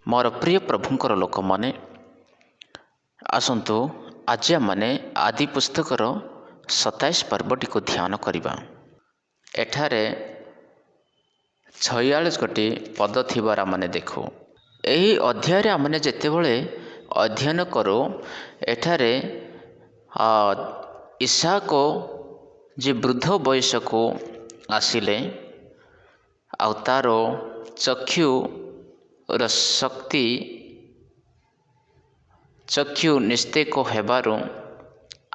मोर प्रिय प्रभुंकर लोक माने आसंतु आज आमने आदि पुस्तकर 27 पर्वटी को ध्यान करवा। एठारे 46 गोटी पद थिबार आमने देखु। एही अध्याय आमने जेतेबेले अध्ययन करो एठारे इसाक जे वृद्ध बयस को आसिले आउ तार चक्षु चक्षु निस्तेक हेबारु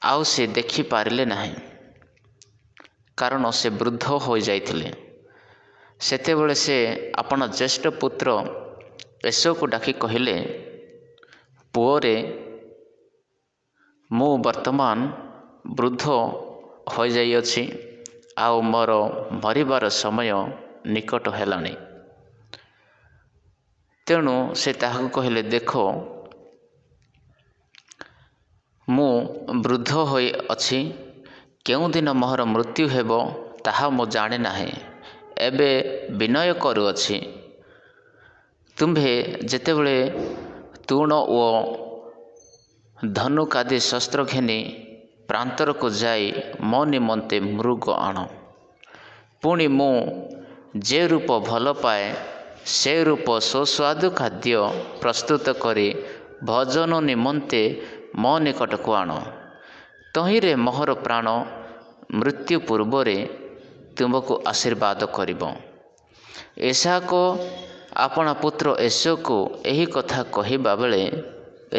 आउ से देखि पारिले नहीं, कारण से वृद्ध हो जाइथिले। सेतेबेले से आपण ज्येष्ठ पुत्र एसो को डाकी कहिले, पुओरे मु वर्तमान वृद्ध हो जाइअछि आउ मोर मरिबार समय निकट हेलानी। तेणु से ताहाकु कहिले, देखो मु वृद्ध होई अछि, केउ दिन मोहर मृत्यु हेबो ताहा मु जाने नाही। एबे विनय करूअछि, तुम्भे जेतेबेले तूण ओ धनुक आदि शस्त्र घेनी प्रांतर को जाई मो निमंते मृग आण। पुणी मु जे रूप भल पाए से रूप सुस्वादु खाद्य प्रस्तुत करी भोजन निमंते मो निकट को आण। तहिरे मोहर प्राण मृत्यु पूर्वरे तुमको आशीर्वाद करिब। इसाक आपना पुत्र एसो को एही कथा कहिबा बेले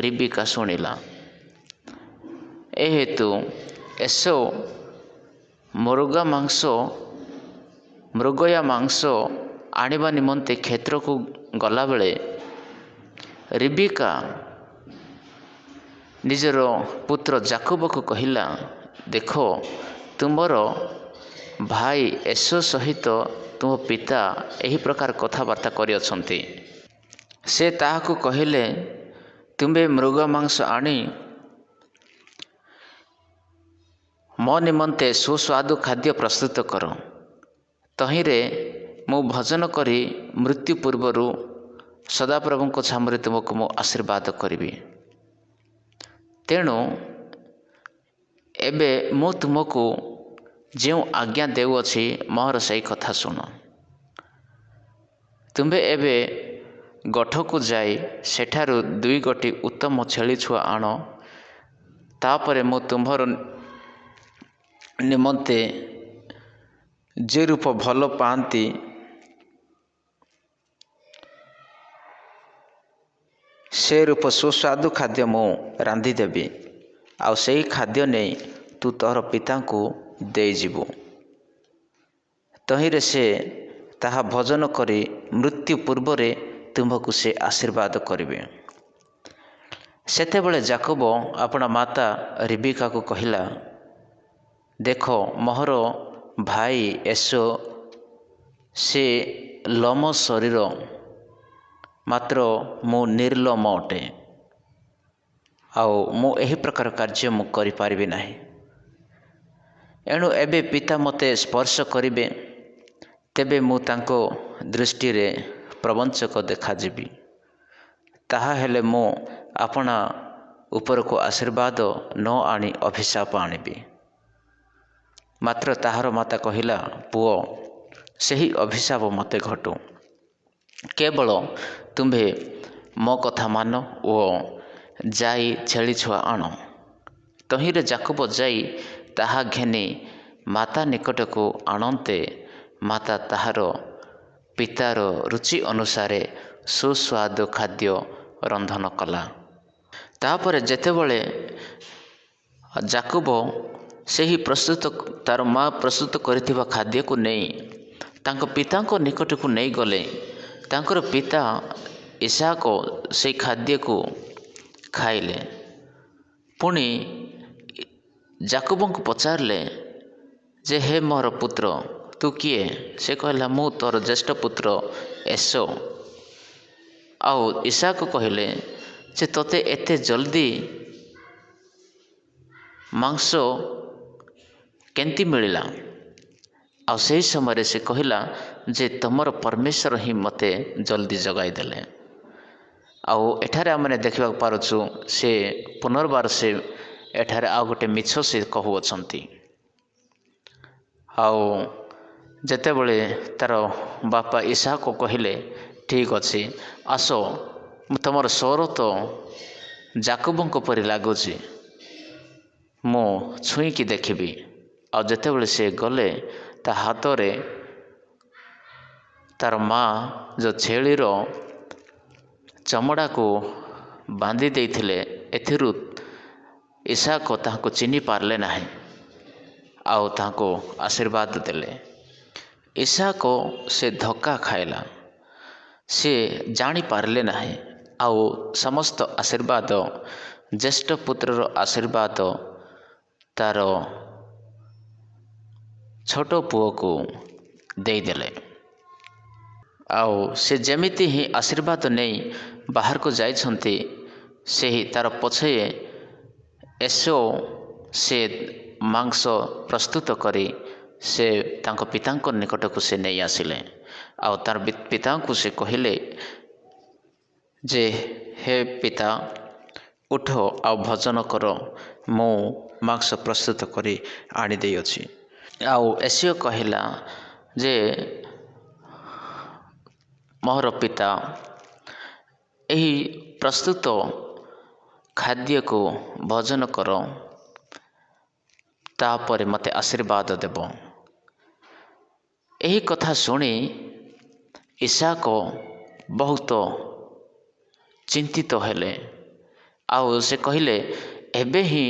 रिबिका शुणिला। एहेतु एसो मृगया मांस आनिबा निमंते क्षेत्र को गला बेले रिबिका निजर पुत्र जाकोब को कहिला, देखो तुमर भाई एसो सहित तुम पिता एही प्रकार कथबार्ता करि अछंती। से ताहाकु कहिले, तुम्बे मृग मांस आनी मो निमंते सुस्वादु खाद्य प्रस्तुत कर। तहिरे मु भजन करी मृत्यु पूर्वरु सदाप्रभु को छामरे तुमको मु आशीर्वाद करिबी। तेणु एबे मु तुमको जो आज्ञा देउअछि मोहर सही कथा सुन। तुम्बे एबे गठ को जाई सेठारु 2 गोटी उत्तम छेली छुआ आण। तापरे मु तुम्भर निमंते जे रूप भल पाती से रूप सुस्वादु खाद्य मु रांधि देबी, आउ सही खाद्य नहीं तू तोहर पिता को दे जीवु। तहिरे से ताहा भोजन करी मृत्यु पूर्वरे तुमको से आशीर्वाद करिवे। सेतेबेले जाकोब अपना माता रिबिका को कहिला, देखो मोहर भाई एसो से लोम शरीर मात्र मु निर्लोम अटे, आउ मु एही प्रकार कार्य मु करि पारिबि नाही। एणु एबे पिता मते स्पर्श करिबे, तेबे मु तांको दृष्टि रे प्रवंचक देखा जीवी। ताहा हेले मु अपना ऊपर को आशीर्वाद न आनी अभिशाप आनिबी। मात्र ताहार माता कहिला, पुओ सही अभिशाप मते घटू, केवल तुम्भे मो कथा मान ओ जाई छेली छुआ आण। तहिरे जाकोब जाई ताहा घेनी माता निकट को आणन्ते माता ताहार पितार रुचि अनुसारे सुस्वादु खाद्य रंधन कला। तापरे जेतेबेले जाकोब सही प्रस्तुत तार माँ प्रस्तुत करिथिबा खाद्य को नहीं तांको पिता को निकट को नहीं गले, तांकर पिता इसाक से खाद्य को खाइले। पुणी जाकोब को पचारले जे हे मोर पुत्र तू किए? से कहला, मु तोर ज्येष्ठ पुत्र एसो। आउ इसाक कहले जे तोते एते जल्दी मांस केंती मिलिला? आउ सही समय से कहला जे तुमर परमेश्वर ही मते जल्दी जगाई देले। आउ एठारे आमने देखा पारुछु से पुनर्बार से एठारे आउ गोटे मिछ से कहूअछंती। आउ जेतेबेले तार बापा ईसाक को कहले ठीक अच्छे आस तुमर स्वर तो जाकबों परि लगुच मु छुईकी देखी आउ जेतेबेले से गले ता हाथ रे तार माँ जो छेलीर चमड़ा को बांधी देइथिले एथिरु ईसाक ताहाको चिन्हि पारले नाही आउ ताहाको आशीर्वाद देले। ईसाक से धक्का खाइला से जानी पारले नाही आउ समस्त आशीर्वाद ज्येष्ठ पुत्रर आशीर्वाद तार छोट पुओ को देदेले। आउ से जेमिति ही आशीर्वाद नहीं बाहर को जाइछंती से ही तार पछे एसो से मांस प्रस्तुत करी से तांको पितांको निकट को से नहीं आसिले आउ तार पिता को से कहले जे हे पिता उठ आउ भजन कर मु मांस प्रस्तुत करी आनी देई अछि। आउ एसियो कहला जे मोहर पिता यही प्रस्तुत खाद्य को भोजन कर तापर मते आशीर्वाद देव। यही कथा शुणी ईसाक बहुत चिंतित हेले आउ से कहले एबे ही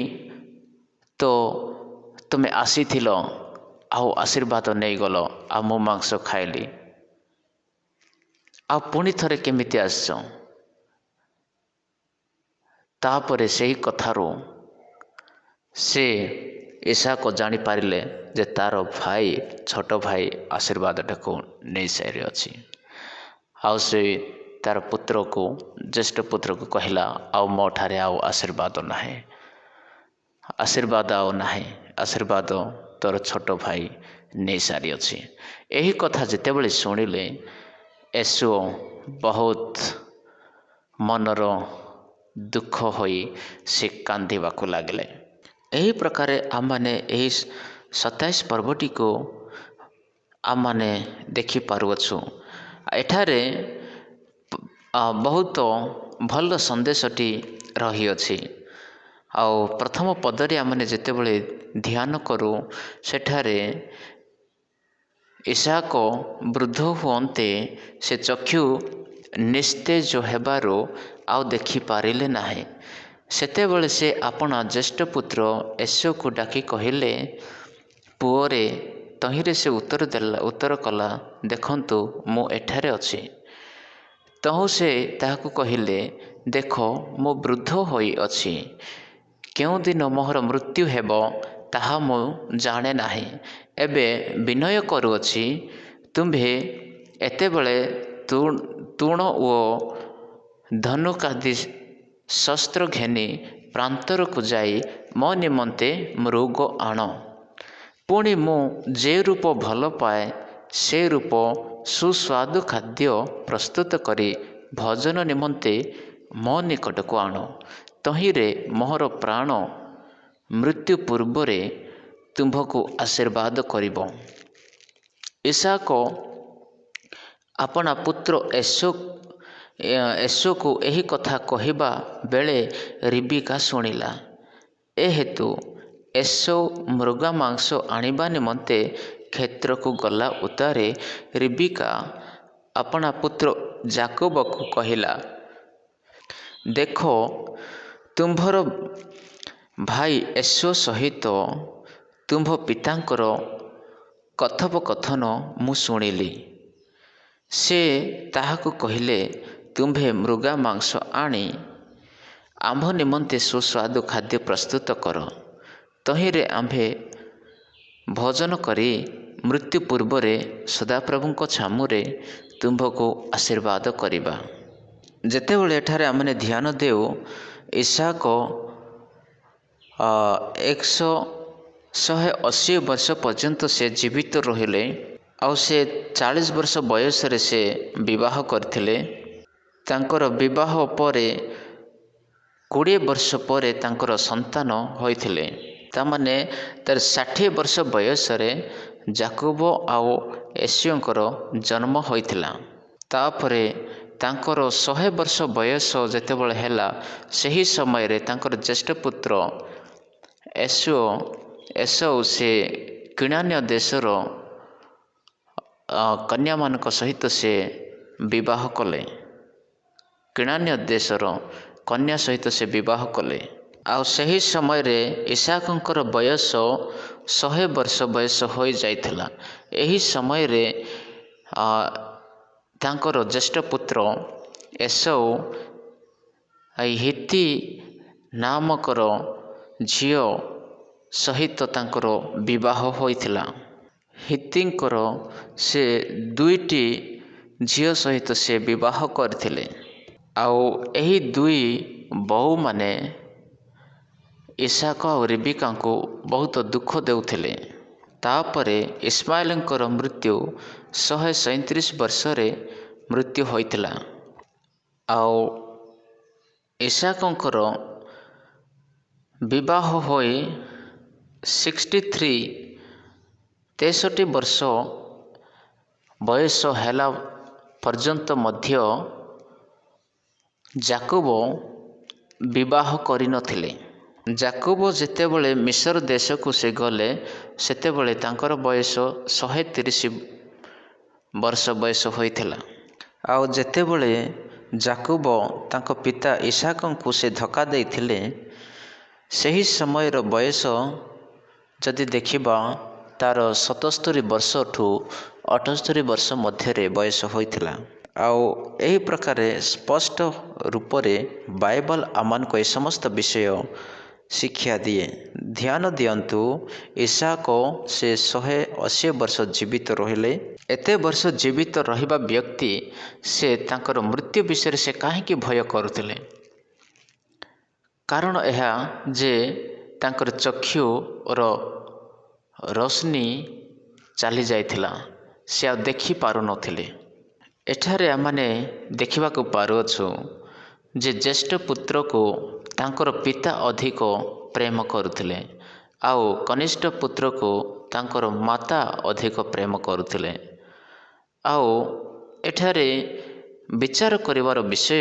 तो तुमे आसीथिल आउ आशीर्वाद नहीं गल आ मु मांस खाइली आ पुणी थरे केमिति आस। तापरे सही कथारू से ईसाक जानी पारिले जे तार भाई छोट भाई आशीर्वाद को नहीं सारी अच्छी। आउ से तार पुत्र को ज्येष्ठ पुत्र को कहला आउ मो ठारे आउ आशीर्वाद नाही आशीर्वाद आउ नाही आशीर्वाद तोर छोट भाई नहीं सारी अच्छी। यही कथा जितेबले शुणिले एसो बहुत मनर दुख होई से कांदिबाकु लागले। यही प्रकार आम माने 27 पर्वटी को आम माने देखि पारुअछु। एठारे बहुत भल संदेशटी रही अछि। आउ प्रथम पदरे आम माने जेतेबेले ध्यान करू सेठारे ईसाक वृद्ध हुअन्ते से चक्षु निस्तेज हेबारो आउ देखि पारिले नाही। सेतेबेले से आपना ज्येष्ठ पुत्र एसो को डाकी कहले पुओरे तहिरे से उत्तर कला देखंतु मु एठारे अछि। तहु से ताहाकु कहले देख मु वृद्ध होई अछि केउ दिन मोहर मृत्यु हेबो ताहा मु जाने नाही। एबे विनय करूअछि तुम्भे एतेबेले तूण ओ धनुकादि शस्त्र घेनी प्रांतर को जाई मो निमंते मृग आण पुणी मु जे रूप भल पाए से रूप सुस्वादु खाद्य प्रस्तुत करी भोजन निमंते मो निकट को आण तहिरे मोहर प्राण मृत्यु पूर्वरे तुम्भको आशीर्वाद करिब। ईसाक अपना पुत्र एसो को यही कथा कहवा बेले रिबिका शुणिला। ए हेतु एसो मृगा मांस आनिबा निमंते क्षेत्र को गला उतारे रिबिका अपना पुत्र जाकोब को कहला देखो तुम्भर भाई एसो सहित तुम्भ पितांकर कथोपकथन मु शुणिली। से ताहाकु कहले तुम्भे मृगा मांस आनी आंभ निमंते सुस्वादु खाद्य प्रस्तुत कर तहिरे आंभे भोजन करी मृत्यु पूर्वरे सदाप्रभुଙ୍କ छामुरे तुम्भको आशीर्वाद करिबा। जेतेबेले एठारे आमने ध्यान देउ ईसाक 180 वर्ष पर्यंत से जीवित रहिले आउ से 40 वर्ष बयस रे से विवाह करथिले ତାଙ୍କର ବିବାହ ପରେ 20 ବର୍ଷ ପରେ ତାଙ୍କର ସନ୍ତାନ ହୋଇଥିଲେ। ତାମାନେ ତାର 60 ବର୍ଷ ବୟସରେ ଯାକୋବ ଆଉ ଏସୋଙ୍କର ଜନ୍ମ ହୋଇଥିଲା। ତାପରେ ତାଙ୍କର 100 ବର୍ଷ ବୟସ ଯେତେବେଳେ ହେଲା, ସେହି ସମୟରେ ତାଙ୍କର ଜ୍ୟେଷ୍ଠ ପୁତ୍ର ଏସଉ ସେ କିଣାନ୍ୟ ଦେଶର କନ୍ୟାମାନଙ୍କ ସହିତ ସେ ବିବାହ କଲେ। କିଣାନ୍ୟ ଦେଶର କନ୍ୟା ସହିତ ସେ ବିବାହ କଲେ। ଆଉ ସେହି ସମୟରେ ଇସାକଙ୍କର ବୟସ 100 ବର୍ଷ ବୟସ ହୋଇଯାଇଥିଲା। ଏହି ସମୟରେ ତାଙ୍କର ଜ୍ୟେଷ୍ଠ ପୁତ୍ର ଏସଉ ହିତି ନାମକର ଝିଅ ସହିତ ତାଙ୍କର ବିବାହ ହୋଇଥିଲା। ହିତିଙ୍କର ସେ 2ଟି ଝିଅ ସହିତ ସେ ବିବାହ କରିଥିଲେ। ଆଉ ଏହି 2 ବୋହୂମାନେ ଇସାକ ଆଉ ରେବେକାଙ୍କୁ ବହୁତ ଦୁଃଖ ଦେଉଥିଲେ। ତାପରେ ଇସମାଏଲଙ୍କର ମୃତ୍ୟୁ 137 ବର୍ଷରେ ମୃତ୍ୟୁ ହୋଇଥିଲା। ଆଉ ଇସାକଙ୍କର ବିବାହ ହୋଇ 63 ବର୍ଷ ବୟସ ହେଲା ପର୍ଯ୍ୟନ୍ତ ମଧ୍ୟ ଯାକୋବ ବିବାହ କରିନଥିଲେ। ଯାକୋବ ଯେତେବେଳେ ମିଶର ଦେଶକୁ ସେ ଗଲେ, ସେତେବେଳେ ତାଙ୍କର ବୟସ 130 ବର୍ଷ ବୟସ ହୋଇଥିଲା। ଆଉ ଯେତେବେଳେ ଯାକୋବ ତାଙ୍କ ପିତା ଇସାକଙ୍କୁ ସେ ଧୋକା ଦେଇଥିଲେ, ସେହି ସମୟର ବୟସ ଯଦି ଦେଖିବା, ତାର 77 ବର୍ଷଠୁ 78 ବର୍ଷ ମଧ୍ୟରେ ବୟସ ହୋଇଥିଲା। ଆଉ ଏହି ପ୍ରକାରେ ସ୍ପଷ୍ଟ ରୂପରେ ବାଇବଲ ଆମମାନଙ୍କୁ ଏ ସମସ୍ତ ବିଷୟ ଶିକ୍ଷା ଦିଏ। ଧ୍ୟାନ ଦିଅନ୍ତୁ, ଇସାକ ସେ 180 ବର୍ଷ ଜୀବିତ ରହିଲେ। ଏତେ ବର୍ଷ ଜୀବିତ ରହିବା ବ୍ୟକ୍ତି ସେ ତାଙ୍କର ମୃତ୍ୟୁ ବିଷୟରେ ସେ କାହିଁକି ଭୟ କରୁଥିଲେ? କାରଣ ଏହା ଯେ ତାଙ୍କର ଚକ୍ଷୁର ରୋଶନୀ ଚାଲି ଯାଇଥିଲା, ସେ ଆଉ ଦେଖି ପାରୁନଥିଲେ। ଏଠାରେ ଆମମାନେ ଦେଖିବାକୁ ପାରୁଅଛୁ ଯେ ଜ୍ୟେଷ୍ଠ ପୁତ୍ରକୁ ତାଙ୍କର ପିତା ଅଧିକ ପ୍ରେମ କରୁଥିଲେ, ଆଉ କନିଷ୍ଠ ପୁତ୍ରକୁ ତାଙ୍କର ମାତା ଅଧିକ ପ୍ରେମ କରୁଥିଲେ। ଆଉ ଏଠାରେ ବିଚାର କରିବାର ବିଷୟ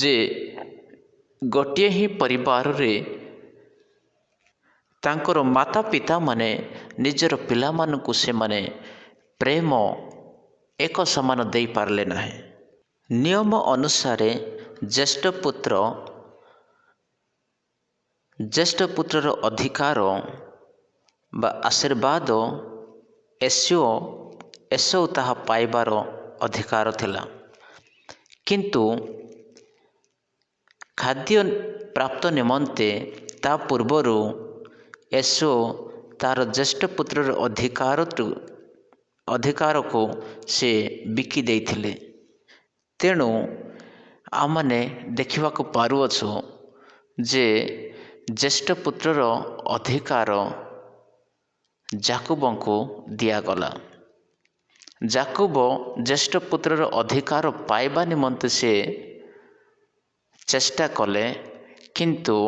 ଯେ ଗୋଟିଏ ହିଁ ପରିବାରରେ ତାଙ୍କର ମାତା ପିତାମାନେ ନିଜର ପିଲାମାନଙ୍କୁ ସେମାନେ ପ୍ରେମ ଏକ ସମାନ ଦେଇପାରିଲେ ନାହିଁ। ନିୟମ ଅନୁସାରେ ଜ୍ୟେଷ୍ଠ ପୁତ୍ରର ଅଧିକାର ବା ଆଶୀର୍ବାଦ ଏସଉ ତାହା ପାଇବାର ଅଧିକାର ଥିଲା। କିନ୍ତୁ ଖାଦ୍ୟ ପ୍ରାପ୍ତ ନିମନ୍ତେ ତା ପୂର୍ବରୁ ଏସଉ ତାର ଜ୍ୟେଷ୍ଠ ପୁତ୍ରର ଅଧିକାରକୁ ସେ ବିକି ଦେଇଥିଲେ। ତେଣୁ ଆମମାନେ ଦେଖିବାକୁ ପାରୁଅଛୁ ଯେ ଜ୍ୟେଷ୍ଠ ପୁତ୍ରର ଅଧିକାର ଯାକୋବଙ୍କୁ ଦିଆଗଲା। ଯାକୋବ ଜ୍ୟେଷ୍ଠ ପୁତ୍ରର ଅଧିକାର ପାଇବା ନିମନ୍ତେ ସେ ଚେଷ୍ଟା କଲେ, କିନ୍ତୁ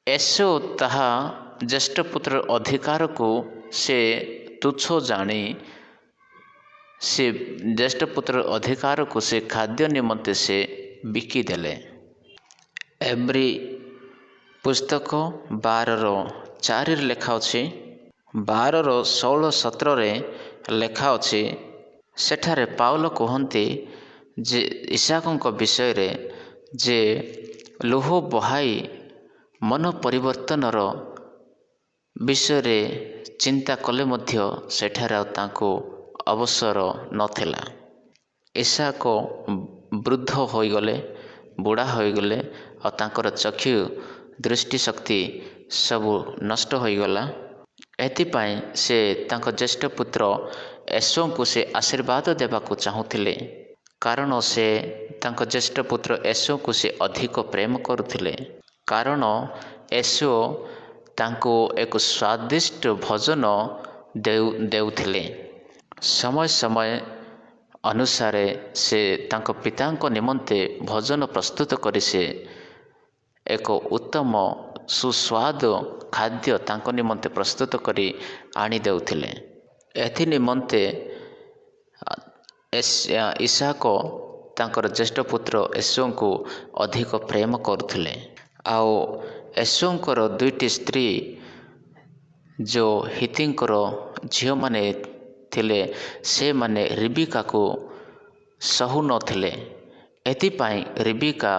ଏସଉ ତାହା ଜ୍ୟେଷ୍ଠ ପୁତ୍ରର ଅଧିକାରକୁ ସେ ତୁଚ୍ଛ ଜାଣି ସେ ଜ୍ୟେଷ୍ଠ ପୁତ୍ରର ଅଧିକାରକୁ ସେ ଖାଦ୍ୟ ନିମନ୍ତେ ସେ ବିକିଦେଲେ। ଏବ୍ରୀ ପୁସ୍ତକ 12:4 ଲେଖା ଅଛି, 12:16-17 ଲେଖା ଅଛି। ସେଠାରେ ପାଉଲ କୁହନ୍ତି ଯେ ଇସାକଙ୍କ ବିଷୟରେ ଯେ ଲୁହ ବହାଇ ମନ ପରିବର୍ତ୍ତନର ବିଷୟରେ ଚିନ୍ତା କଲେ ମଧ୍ୟ ସେଠାରେ ଆଉ ତାଙ୍କୁ ଅବସର ନଥିଲା। ଇସାକ ବୃଦ୍ଧ ହୋଇଗଲେ, ବୁଢ଼ା ହୋଇଗଲେ, ଆଉ ତାଙ୍କର ଚକ୍ଷୁ ଦୃଷ୍ଟିଶକ୍ତି ସବୁ ନଷ୍ଟ ହୋଇଗଲା। ଏଥିପାଇଁ ସେ ତାଙ୍କ ଜ୍ୟେଷ୍ଠ ପୁତ୍ର ଏସଉଙ୍କୁ ସେ ଆଶୀର୍ବାଦ ଦେବାକୁ ଚାହୁଁଥିଲେ, କାରଣ ସେ ତାଙ୍କ ଜ୍ୟେଷ୍ଠ ପୁତ୍ର ଏସଉଙ୍କୁ ସେ ଅଧିକ ପ୍ରେମ କରୁଥିଲେ। କାରଣ ଏସଉ ତାଙ୍କୁ ଏକ ସ୍ୱାଦିଷ୍ଟ ଭୋଜନ ଦେଉଥିଲେ। ସମୟ ସମୟ ଅନୁସାରେ ସେ ତାଙ୍କ ପିତାଙ୍କ ନିମନ୍ତେ ଭୋଜନ ପ୍ରସ୍ତୁତ କରି ସେ ଏକ ଉତ୍ତମ ସୁସ୍ୱାଦ ଖାଦ୍ୟ ତାଙ୍କ ନିମନ୍ତେ ପ୍ରସ୍ତୁତ କରି ଆଣି ଦେଉଥିଲେ। ଏଥି ନିମନ୍ତେ ଇସାକ ତାଙ୍କର ଜ୍ୟେଷ୍ଠ ପୁତ୍ର ଏସୋଙ୍କୁ ଅଧିକ ପ୍ରେମ କରୁଥିଲେ। ଆଉ ଏସୋଙ୍କର ଦୁଇଟି ସ୍ତ୍ରୀ ଯେଉଁ ହିତିଙ୍କର ଝିଅମାନେ ଥିଲେ ସେମାନେ ରିବିକାକୁ ସହୁ ନଥିଲେ। ଏଥିପାଇଁ ରିବିକା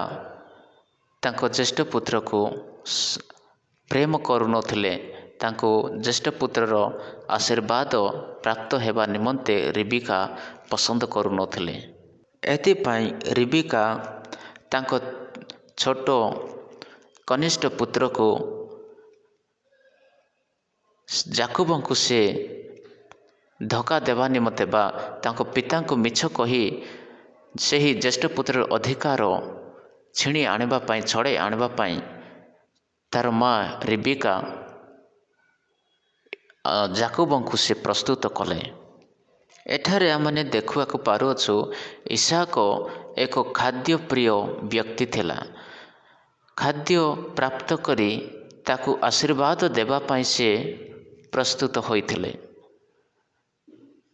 ତାଙ୍କ ଜ୍ୟେଷ୍ଠ ପୁତ୍ରକୁ ପ୍ରେମ କରୁନଥିଲେ। ତାଙ୍କୁ ଜ୍ୟେଷ୍ଠ ପୁତ୍ରର ଆଶୀର୍ବାଦ ପ୍ରାପ୍ତ ହେବା ନିମନ୍ତେ ରିବିକା ପସନ୍ଦ କରୁନଥିଲେ। ଏଥିପାଇଁ ରିବିକା ତାଙ୍କ ଛୋଟ କନିଷ୍ଠ ପୁତ୍ରକୁ ଯାକୋବଙ୍କୁ ସେ ଧୋକା ଦେବା ନିମନ୍ତେ ବା ତାଙ୍କ ପିତାଙ୍କୁ ମିଛ କହି ସେହି ଜ୍ୟେଷ୍ଠ ପୁତ୍ରର ଅଧିକାର ଛିଣି ଆଣିବା ପାଇଁ ଛଡ଼ାଇ ଆଣିବା ପାଇଁ ତାର ମା ରିବିକା ଯାକୋବଙ୍କୁ ସେ ପ୍ରସ୍ତୁତ କଲେ। ଏଠାରେ ଆମମାନେ ଦେଖିବାକୁ ପାରୁଅଛୁ ଇସାକ ଏକ ଖାଦ୍ୟପ୍ରିୟ ବ୍ୟକ୍ତି ଥିଲା। ଖାଦ୍ୟ ପ୍ରାପ୍ତ କରି ତାକୁ ଆଶୀର୍ବାଦ ଦେବା ପାଇଁ ସେ ପ୍ରସ୍ତୁତ ହୋଇଥିଲେ।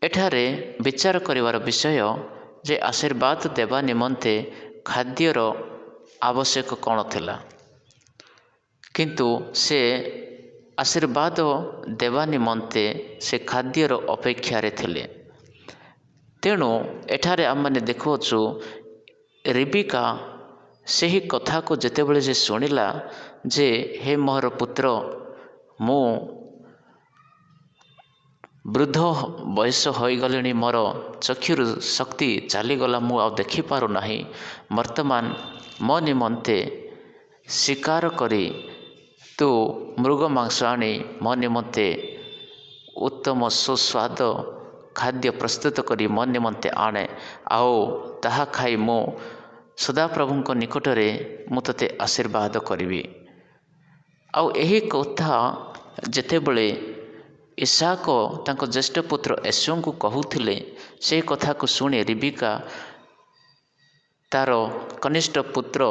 ଏଠାରେ ବିଚାର କରିବାର ବିଷୟ ଯେ ଆଶୀର୍ବାଦ ଦେବା ନିମନ୍ତେ ଖାଦ୍ୟର ଆବଶ୍ୟକ କ'ଣ ଥିଲା, କିନ୍ତୁ ସେ ଆଶୀର୍ବାଦ ଦେବା ନିମନ୍ତେ ସେ ଖାଦ୍ୟର ଅପେକ୍ଷାରେ ଥିଲେ। ତେଣୁ ଏଠାରେ ଆମମାନେ ଦେଖୁଅଛୁ ରିବିକା ସେହି କଥାକୁ ଯେତେବେଳେ ସେ ଶୁଣିଲା ଯେ ହେ ମୋର ପୁତ୍ର, ମୁଁ ବୃଦ୍ଧ ବୟସ ହୋଇଗଲେଣି, ମୋର ଚକ୍ଷୁରୁ ଶକ୍ତି ଚାଲିଗଲା, ମୁଁ ଆଉ ଦେଖିପାରୁନାହିଁ। ବର୍ତ୍ତମାନ ମୋ ନିମନ୍ତେ ଶିକାର କରି ତୁ ମୃଗ ମାଂସ ଆଣି ମୋ ନିମନ୍ତେ ଉତ୍ତମ ସୁସ୍ୱାଦ ଖାଦ୍ୟ ପ୍ରସ୍ତୁତ କରି ମୋ ନିମନ୍ତେ ଆଣେ, ଆଉ ତାହା ଖାଇ ମୁଁ ସଦାପ୍ରଭୁଙ୍କ ନିକଟରେ ମୁଁ ତୋତେ ଆଶୀର୍ବାଦ କରିବି। ଆଉ ଏହି କଥା ଯେତେବେଳେ ଇସାକ ତାଙ୍କ ଜ୍ୟେଷ୍ଠ ପୁତ୍ର ଏସୋଙ୍କୁ କହୁଥିଲେ, ସେହି କଥାକୁ ଶୁଣି ରିବିକା ତାର କନିଷ୍ଠ ପୁତ୍ର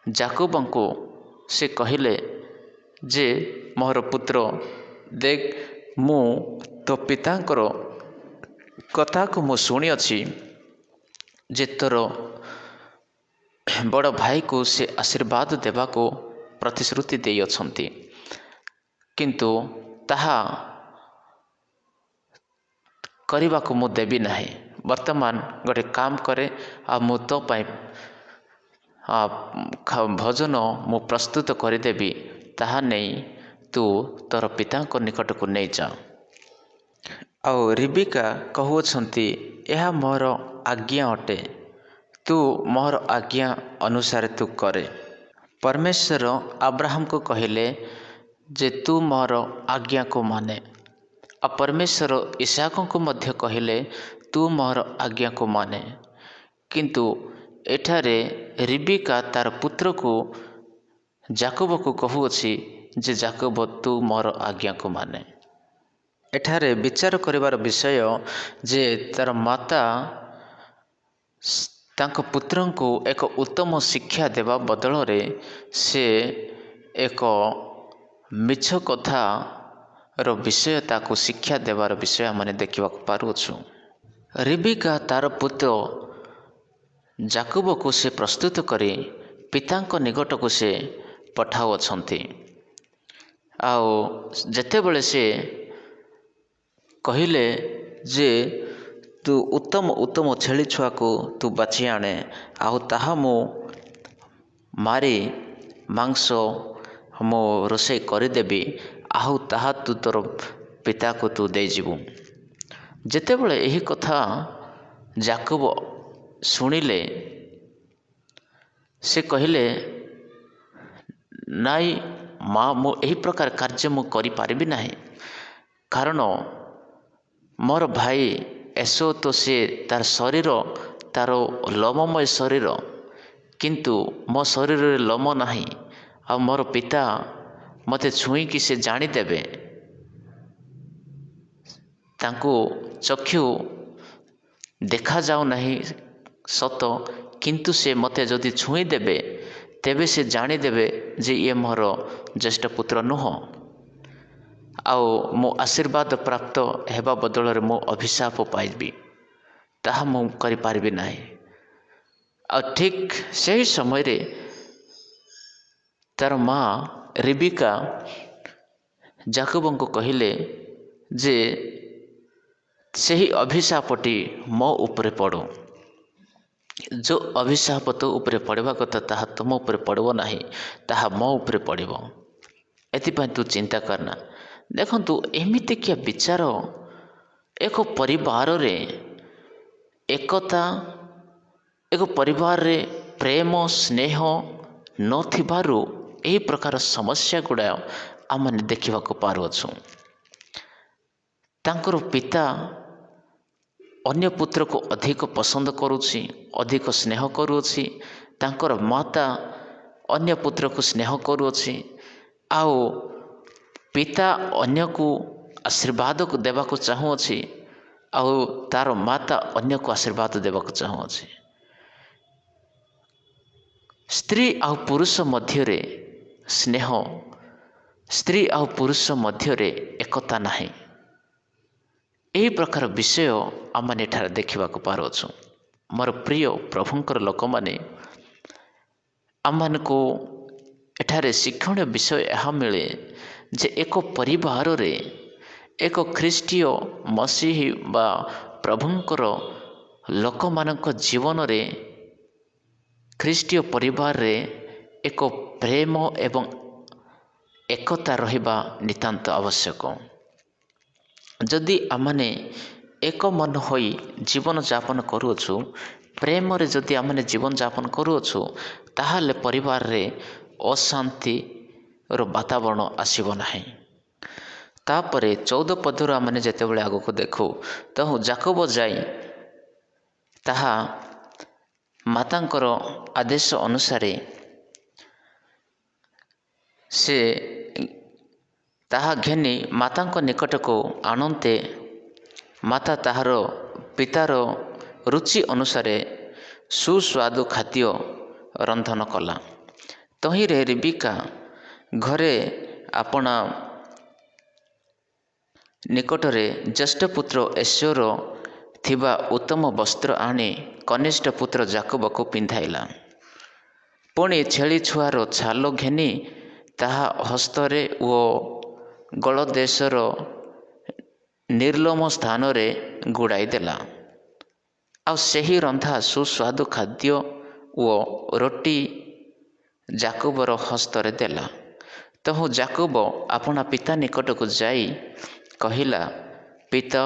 ଯାକୋବଙ୍କୁ ସେ କହିଲେ ଯେ ମୋର ପୁତ୍ର, ଦେଖ ମୁଁ ତୋ ପିତାଙ୍କର କଥାକୁ ମୁଁ ଶୁଣିଅଛି ଯେ ତୋର ବଡ଼ ଭାଇକୁ ସେ ଆଶୀର୍ବାଦ ଦେବାକୁ ପ୍ରତିଶ୍ରୁତି ଦେଇଅଛନ୍ତି, କିନ୍ତୁ ତାହା କରିବାକୁ ମୁଁ ଦେବି ନାହିଁ। ବର୍ତ୍ତମାନ ଗୋଟେ କାମ କରେ, ଆଉ ମୁଁ ତୋ ପାଇଁ ଭୋଜନ ମୁଁ ପ୍ରସ୍ତୁତ କରିଦେବି, ତାହା ନେଇ ତୁ ତୋର ପିତାଙ୍କ ନିକଟକୁ ନେଇଯା। ଆଉ ରିବିକା କହୁଅଛନ୍ତି, ଏହା ମୋର ଆଜ୍ଞା ଅଟେ, ତୁ ମୋର ଆଜ୍ଞା ଅନୁସାରେ ତୁ କରେ। ପରମେଶ୍ୱର ଆବ୍ରାହମକୁ କହିଲେ ଯେ ତୁ ମୋର ଆଜ୍ଞାକୁ ମାନେ, ଆଉ ପରମେଶ୍ୱର ଇସାକଙ୍କୁ ମଧ୍ୟ କହିଲେ ତୁ ମୋର ଆଜ୍ଞାକୁ ମାନେ। କିନ୍ତୁ ଏଠାରେ ରିବିକା ତାର ପୁତ୍ରକୁ ଯାକୋବକୁ କହୁଅଛି ଯେ ଯାକୋବ, ତୁ ମୋର ଆଜ୍ଞାକୁ ମାନେ। ଏଠାରେ ବିଚାର କରିବାର ବିଷୟ ଯେ ତାର ମାତା ତାଙ୍କ ପୁତ୍ରଙ୍କୁ ଏକ ଉତ୍ତମ ଶିକ୍ଷା ଦେବା ବଦଳରେ ସେ ଏକ ମିଛ କଥାର ବିଷୟ ତାକୁ ଶିକ୍ଷା ଦେବାର ବିଷୟ ଆମେ ଦେଖିବାକୁ ପାରୁଅଛୁ। ରିବିକା ତାର ପୁତ୍ର ଯାକୋବକୁ ସେ ପ୍ରସ୍ତୁତ କରି ପିତାଙ୍କ ନିକଟକୁ ସେ ପଠାଉଅଛନ୍ତି। ଆଉ ଯେତେବେଳେ ସେ କହିଲେ ଯେ ତୁ ଉତ୍ତମ ଛେଳି ଛୁଆକୁ ତୁ ବାଛି ଆଣେ, ଆଉ ତାହା ମୁଁ ମାରି ମାଂସ ମୁଁ ରୋଷେଇ କରିଦେବି, ଆଉ ତାହା ତୁ ତୋର ପିତାକୁ ତୁ ଦେଇଯିବୁ। ଯେତେବେଳେ ଏହି କଥା ଯାକୋବ ଶୁଣିଲେ, ସେ କହିଲେ ନାଇଁ ମା, ମୁଁ ଏହି ପ୍ରକାର କାର୍ଯ୍ୟ ମୁଁ କରିପାରିବି ନାହିଁ, କାରଣ ମୋର ଭାଇ ଏସୋ ତ ସେ ତାର ଶରୀର ତାର ଲୋମମୟ ଶରୀର, କିନ୍ତୁ ମୋ ଶରୀରରେ ଲୋମ ନାହିଁ। ଆଉ ମୋର ପିତା ମୋତେ ଛୁଇଁକି ସେ ଜାଣିଦେବେ, ତାଙ୍କୁ ଚକ୍ଷୁ ଦେଖାଯାଉ ନାହିଁ ସତ, କିନ୍ତୁ ସେ ମୋତେ ଯଦି ଛୁଇଁ ଦେବେ ତେବେ ସେ ଜାଣିଦେବେ ଯେ ଇଏ ମୋର ଜ୍ୟେଷ୍ଠ ପୁତ୍ର ନୁହଁ, ଆଉ ମୁଁ ଆଶୀର୍ବାଦ ପ୍ରାପ୍ତ ହେବା ବଦଳରେ ମୁଁ ଅଭିଶାପ ପାଇବି, ତାହା ମୁଁ କରିପାରିବି ନାହିଁ। ଆଉ ଠିକ୍ ସେହି ସମୟରେ ତାର ମା ରିବିକା ଯାକୋବଙ୍କୁ କହିଲେ ଯେ ସେହି ଅଭିଶାପଟି ମୋ ଉପରେ ପଡ଼ୁ। ଯେଉଁ ଅଭିଶାପ ତୋ ଉପରେ ପଡ଼ିବା କଥା ତାହା ତୁମ ଉପରେ ପଡ଼ିବ ନାହିଁ, ତାହା ମୋ ଉପରେ ପଡ଼ିବ। ଏଥିପାଇଁ ତୁ ଚିନ୍ତା କରନା। ଦେଖନ୍ତୁ, ଏମିତିକିଆ ବିଚାର ଏକ ପରିବାରରେ ଏକତା, ଏକ ପରିବାରରେ ପ୍ରେମ ସ୍ନେହ ନଥିବାରୁ ଏହି ପ୍ରକାର ସମସ୍ୟା ଗୁଡ଼ାକ ଆମମାନେ ଦେଖିବାକୁ ପାରୁଅଛୁ। ତାଙ୍କର ପିତା ଅନ୍ୟ ପୁତ୍ରକୁ ଅଧିକ ପସନ୍ଦ କରୁଛି, ଅଧିକ ସ୍ନେହ କରୁଅଛି। ତାଙ୍କର ମାତା ଅନ୍ୟ ପୁତ୍ରକୁ ସ୍ନେହ କରୁଅଛି। ଆଉ ପିତା ଅନ୍ୟକୁ ଆଶୀର୍ବାଦ ଦେବାକୁ ଚାହୁଁଅଛି, ଆଉ ତାର ମାତା ଅନ୍ୟକୁ ଆଶୀର୍ବାଦ ଦେବାକୁ ଚାହୁଁଅଛି। ସ୍ତ୍ରୀ ଆଉ ପୁରୁଷ ମଧ୍ୟରେ ସ୍ନେହ, ସ୍ତ୍ରୀ ଆଉ ପୁରୁଷ ମଧ୍ୟରେ ଏକତା ନାହିଁ। ଏହି ପ୍ରକାର ବିଷୟ ଆମମାନେ ଏଠାରେ ଦେଖିବାକୁ ପାରୁଅଛୁ। ମୋର ପ୍ରିୟ ପ୍ରଭୁଙ୍କର ଲୋକମାନେ, ଆମମାନଙ୍କୁ ଏଠାରେ ଶିକ୍ଷଣୀୟ ବିଷୟ ଏହା ମିଳେ ଯେ ଏକ ପରିବାରରେ, ଏକ ଖ୍ରୀଷ୍ଟୀୟ ମସିହି ବା ପ୍ରଭୁଙ୍କର ଲୋକମାନଙ୍କ ଜୀବନରେ, ଖ୍ରୀଷ୍ଟୀୟ ପରିବାରରେ ଏକ ପ୍ରେମ ଏବଂ ଏକତା ରହିବା ନିତାନ୍ତ ଆବଶ୍ୟକ। ଯଦି ଆମମାନେ ଏକ ମନ ହୋଇ ଜୀବନଯାପନ କରୁଅଛୁ, ପ୍ରେମରେ ଯଦି ଆମମାନେ ଜୀବନଯାପନ କରୁଅଛୁ, ତାହେଲେ ପରିବାରରେ ଅଶାନ୍ତିର ବାତାବରଣ ଆସିବ ନାହିଁ। ତାପରେ 14 ପଦରୁ ଆମମାନେ ଯେତେବେଳେ ଆଗକୁ ଦେଖୁ, ତ ଯାକୋବ ଯାଇ ତାହା ମାତାଙ୍କର ଆଦେଶ ଅନୁସାରେ ସେ ତାହା ଘେନି ମାତାଙ୍କ ନିକଟକୁ ଆଣନ୍ତେ ମାତା ତାହାର ପିତାର ରୁଚି ଅନୁସାରେ ସୁସ୍ୱାଦୁ ଖାଦ୍ୟ ରନ୍ଧନ କଲା। ତହିଁରେ ରିବିକା ଘରେ ଆପଣା ନିକଟରେ ଜ୍ୟେଷ୍ଠପୁତ୍ର ଏଶୋର ଥିବା ଉତ୍ତମ ବସ୍ତ୍ର ଆଣି କନିଷ୍ଠ ପୁତ୍ର ଯାକୋବକୁ ପିନ୍ଧାଇଲା। ପୁଣି ଛେଳି ଛୁଆର ଛାଲ ଘେନି ତାହା ହସ୍ତରେ ଓ ଗଳଦେଶର ନିର୍ଲୋମ ସ୍ଥାନରେ ଗୁଡ଼ାଇ ଦେଲା। ଆଉ ସେହି ରନ୍ଧା ସୁସ୍ୱାଦୁ ଖାଦ୍ୟ ଓ ରୋଟି ଯାକୋବର ହସ୍ତରେ ଦେଲା। ତହୁ ଯାକୋବ ଆପଣା ପିତା ନିକଟକୁ ଯାଇ କହିଲା, ପିତା।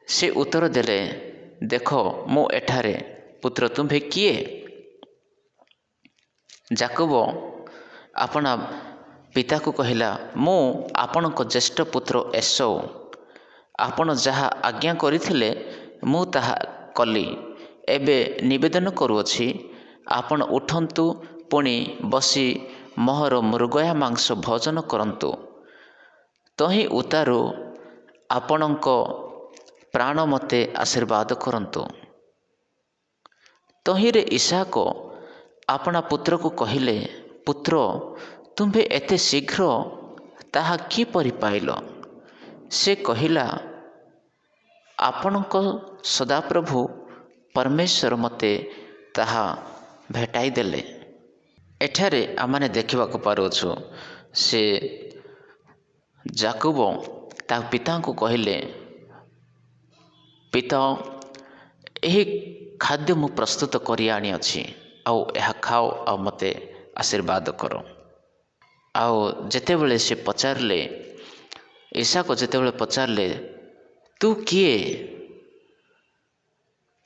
ସେ ଉତ୍ତର ଦେଲେ, ଦେଖ ମୁଁ ଏଠାରେ, ପୁତ୍ର ତୁମ୍ଭେ କିଏ? ଯାକୋବ ଆପଣା ପିତାକୁ କହିଲା, ମୁଁ ଆପଣଙ୍କ ଜ୍ୟେଷ୍ଠ ପୁତ୍ର ଏଶୋ। ଆପଣ ଯାହା ଆଜ୍ଞା କରିଥିଲେ ମୁଁ ତାହା କଲି। ଏବେ ନିବେଦନ କରୁଅଛି, ଆପଣ ଉଠନ୍ତୁ, ପୁଣି ବସି ମୋହର ମୃଗୟା ମାଂସ ଭୋଜନ କରନ୍ତୁ। ତହିଁ ଉତ୍ତାରୁ ଆପଣଙ୍କ ପ୍ରାଣ ମୋତେ ଆଶୀର୍ବାଦ କରନ୍ତୁ। ତହିଁରେ ଇସାକ ଆପଣା ପୁତ୍ରକୁ କହିଲେ, ପୁତ୍ର ତୁମ୍ଭେ ଏତେ ଶୀଘ୍ର ତାହା କିପରି ପାଇଲ? ସେ କହିଲା, ଆପଣଙ୍କ ସଦାପ୍ରଭୁ ପରମେଶ୍ୱର ମୋତେ ତାହା ଭେଟାଇ ଦେଲେ। ଏଠାରେ ଆମମାନେ ଦେଖିବାକୁ ପାରୁଅଛୁ, ସେ ଯାକୋବ ତା ପିତାଙ୍କୁ କହିଲେ, ପିତା, ଏହି ଖାଦ୍ୟ ମୁଁ ପ୍ରସ୍ତୁତ କରି ଆଣିଅଛି, ଆଉ ଏହା ଖାଅ, ଆଉ ମୋତେ ଆଶୀର୍ବାଦ କର। ଆଉ ଯେତେବେଳେ ସେ ପଚାରିଲେ, ଇସାକ ଯେତେବେଳେ ପଚାରିଲେ, ତୁ କିଏ?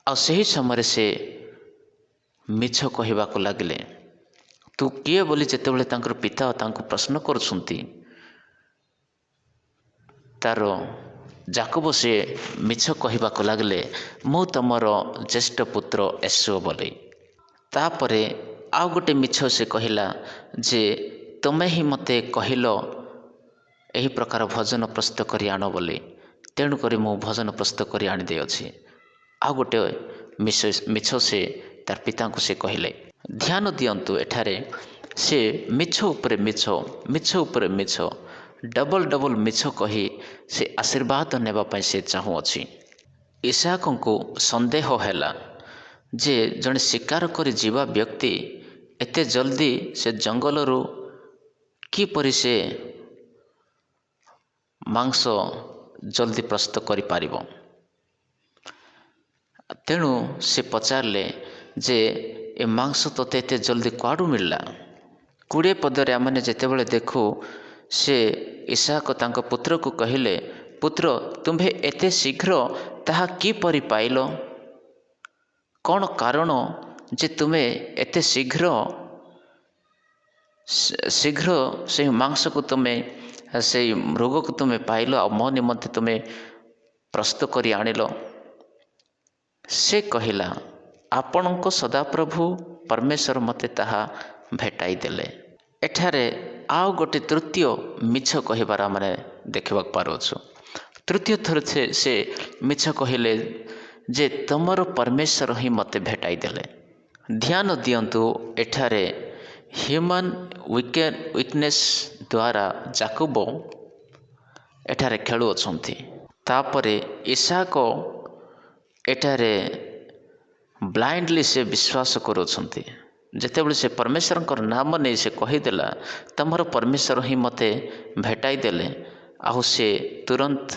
ଆଉ ସେହି ସମୟରେ ସେ ମିଛ କହିବାକୁ ଲାଗିଲେ। ତୁ କିଏ ବୋଲି ଯେତେବେଳେ ତାଙ୍କର ପିତା ତାଙ୍କୁ ପ୍ରଶ୍ନ କରୁଛନ୍ତି, ତାର ଯାକୋବ ସେ ମିଛ କହିବାକୁ ଲାଗିଲେ, ମୁଁ ତମର ଜ୍ୟେଷ୍ଠ ପୁତ୍ର ଏଶୋ ବୋଲି। ତାପରେ ଆଉ ଗୋଟେ ମିଛ ସେ କହିଲା ଯେ ତୁମେ ହିଁ ମୋତେ କହିଲ ଏହି ପ୍ରକାର ଭୋଜନ ପ୍ରସ୍ତୁତ କରି ଆଣ ବୋଲି। ତେଣୁକରି ମୁଁ ଭୋଜନ ପ୍ରସ୍ତୁତ କରି ଆଣିଦେଇଅଛି। ଆଉ ଗୋଟେ ମିଛ ସେ ତାର ପିତାଙ୍କୁ ସେ କହିଲେ। ଧ୍ୟାନ ଦିଅନ୍ତୁ, ଏଠାରେ ସେ ମିଛ ଉପରେ ମିଛ, ମିଛ ଉପରେ ମିଛ, ଡବଲ ମିଛ କହି ସେ ଆଶୀର୍ବାଦ ନେବା ପାଇଁ ସେ ଚାହୁଁଅଛି। ଇସାକଙ୍କୁ ସନ୍ଦେହ ହେଲା ଯେ ଜଣେ ଶିକାର କରି ଯିବା ବ୍ୟକ୍ତି ଏତେ ଜଲ୍ଦି ସେ ଜଙ୍ଗଲରୁ କିପରି ସେ ମାଂସ ଜଲ୍ଦି ପ୍ରସ୍ତୁତ କରିପାରିବ। ତେଣୁ ସେ ପଚାରିଲେ ଯେ ଏ ମାଂସ ତୋତେ ଏତେ ଜଲ୍ଦି କୁଆଡ଼ୁ ମିଳିଲା? 20 ପଦରେ ଆମେ ଯେତେବେଳେ ଦେଖୁ, ସେ ଇସାକ ତାଙ୍କ ପୁତ୍ରକୁ କହିଲେ, ପୁତ୍ର, ତୁମ୍ଭେ ଏତେ ଶୀଘ୍ର ତାହା କିପରି ପାଇଲ? କ'ଣ କାରଣ ଯେ ତୁମେ ଏତେ ଶୀଘ୍ର ସେହି ମାଂସକୁ ତୁମେ, ସେଇ ମୃଗକୁ ତୁମେ ପାଇଲ, ଆଉ ମୋ ନିମନ୍ତେ ତୁମେ ପ୍ରସ୍ତୁତ କରି ଆଣିଲ? ସେ କହିଲା, ଆପଣଙ୍କ ସଦାପ୍ରଭୁ ପରମେଶ୍ୱର ମୋତେ ତାହା ଭେଟାଇ ଦେଲେ। ଏଠାରେ ଆଉ ଗୋଟେ ତୃତୀୟ ମିଛ କହିବାର ଆମେ ଦେଖିବାକୁ ପାରୁଅଛୁ। ତୃତୀୟ ଥର ସେ ମିଛ କହିଲେ ଯେ ତମର ପରମେଶ୍ୱର ହିଁ ମୋତେ ଭେଟାଇ ଦେଲେ। ଧ୍ୟାନ ଦିଅନ୍ତୁ, ଏଠାରେ ହ୍ୟୁମାନ୍ ୱିକନେସ୍ ଦ୍ୱାରା ଯାକୋବ ଏଠାରେ ଖେଳୁଅଛନ୍ତି। ତାପରେ ଇସାକ ଏଠାରେ ବ୍ଲାଇଣ୍ଡଲି ସେ ବିଶ୍ୱାସ କରୁଅଛନ୍ତି। ଯେତେବେଳେ ସେ ପରମେଶ୍ୱରଙ୍କର ନାମ ନେଇ ସେ କହିଦେଲା, ତମର ପରମେଶ୍ୱର ହିଁ ମୋତେ ଭେଟାଇ ଦେଲେ, ଆଉ ସେ ତୁରନ୍ତ